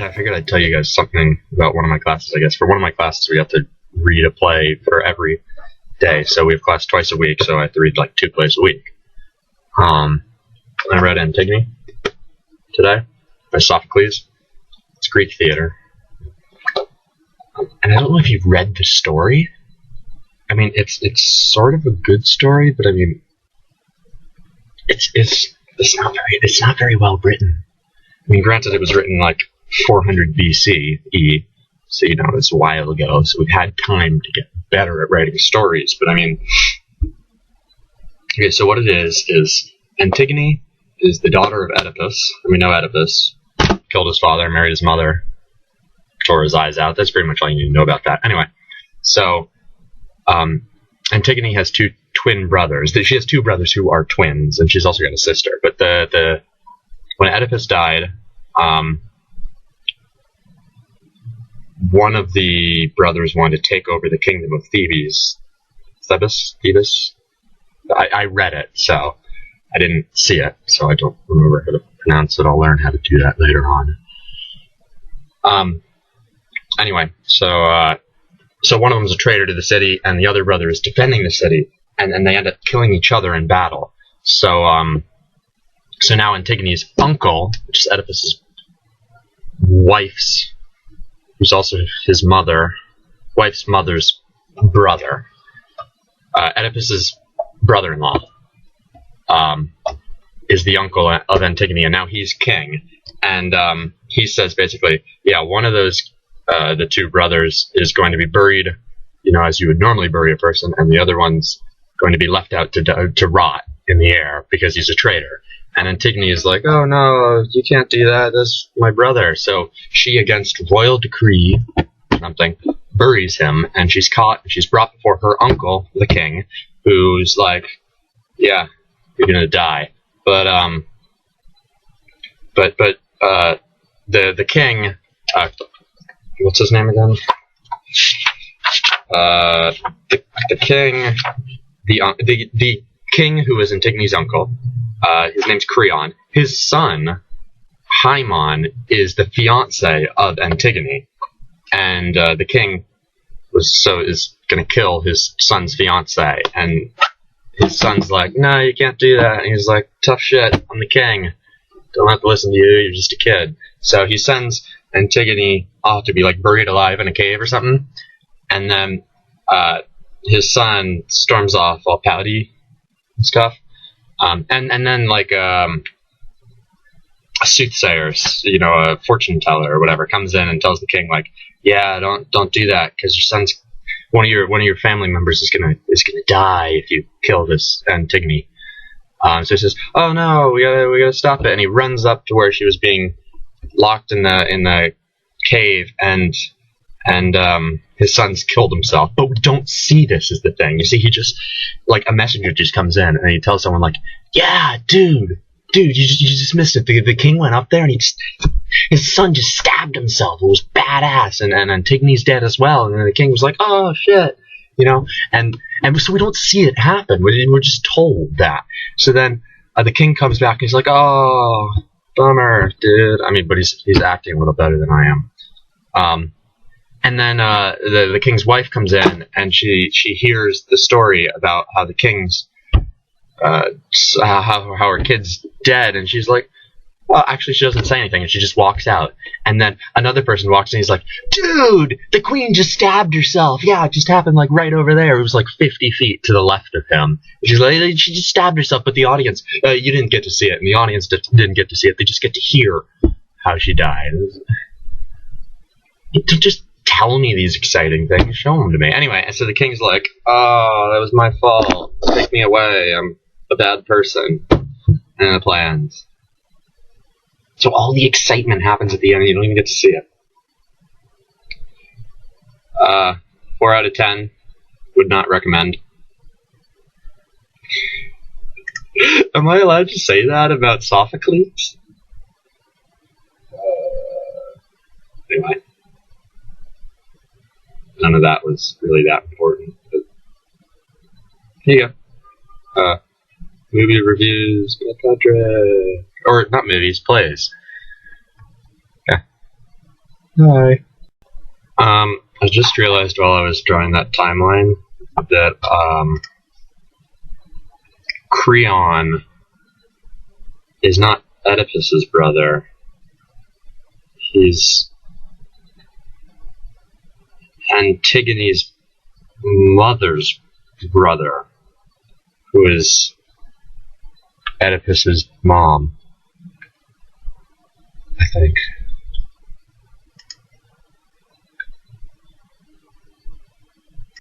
I figured I'd tell you guys something about one of my classes, I guess. For one of my classes, we have to read a play for every day. So we have class twice a week, so I have to read like 2 plays a week. I read Antigone today by Sophocles. It's Greek theater. And I don't know if you've read the story. I mean, it's sort of a good story, but I mean, it's not very well written. I mean, granted, it was written like 400 BCE, so you know it's a while ago. So we've had time to get better at writing stories. But I mean, okay. So what it is Antigone is the daughter of Oedipus, and we know Oedipus killed his father, married his mother, tore his eyes out. That's pretty much all you need to know about that. Anyway, so Antigone has 2 twin brothers. She has 2 brothers who are twins, and she's also got a sister. But when Oedipus died, one of the brothers wanted to take over the kingdom of Thebes. Thebes? I read it, so I didn't see it, so I don't remember how to pronounce it. I'll learn how to do that later on. Anyway, so one of them is a traitor to the city, and the other brother is defending the city, and they end up killing each other in battle. So now Antigone's uncle, which is Oedipus's wife's, who's also his wife's mother's brother, Oedipus's brother-in-law, is the uncle of Antigone, and now he's king. And he says basically, yeah, one of those, the 2 brothers, is going to be buried, you know, as you would normally bury a person, and the other one's going to be left out to rot in the air because he's a traitor. And Antigone is like, oh no, you can't do that, that's my brother. So she, against royal decree, something, buries him, and she's caught, she's brought before her uncle, the king, who's like, yeah, you're gonna die. But the king, what's his name again? The king who is Antigone's uncle, his name's Creon. His son, Haemon, is the fiance of Antigone, and the king is going to kill his son's fiance, and his son's like, no, you can't do that, and he's like, tough shit, I'm the king, don't have to listen to you, you're just a kid. So he sends Antigone off to be like buried alive in a cave or something, and then his son storms off all pouty and stuff. And then like a soothsayer, you know, a fortune teller or whatever, comes in and tells the king like, yeah, don't do that, because your son's one of your family members is gonna die if you kill this Antigone. So he says, oh no, we gotta stop it, and he runs up to where she was being locked in the cave, and his son's killed himself. But we don't see this, is the thing. You see, he just, like, a messenger just comes in, and he tells someone, like, yeah, dude, you just missed it. The king went up there, and his son just stabbed himself. It was badass, and Antigone's dead as well. And then the king was like, oh, shit, you know? And so we don't see it happen. We're just told that. So then the king comes back, and he's like, oh, bummer, dude. I mean, but he's acting a little better than I am. And then the king's wife comes in, and she hears the story about how the king's how her kid's dead, and she's like, well, actually she doesn't say anything, and she just walks out. And then another person walks in, he's like, dude, the queen just stabbed herself. Yeah, it just happened like right over there. It was like 50 feet to the left of him. She's like, she just stabbed herself, but the audience, you didn't get to see it, and the audience didn't get to see it. They just get to hear how she died. Just tell me these exciting things. Show them to me. Anyway, and so the king's like, oh, that was my fault. Take me away. I'm a bad person. And the plans. So all the excitement happens at the end, and you don't even get to see it. 4 out of 10. Would not recommend. Am I allowed to say that about Sophocles? Anyway. None of that was really that important. But here you go. Movie reviews, or not movies, plays. Yeah. Hi. I just realized while I was drawing that timeline that Creon is not Oedipus's brother. He's Antigone's mother's brother, who is Oedipus's mom, I think.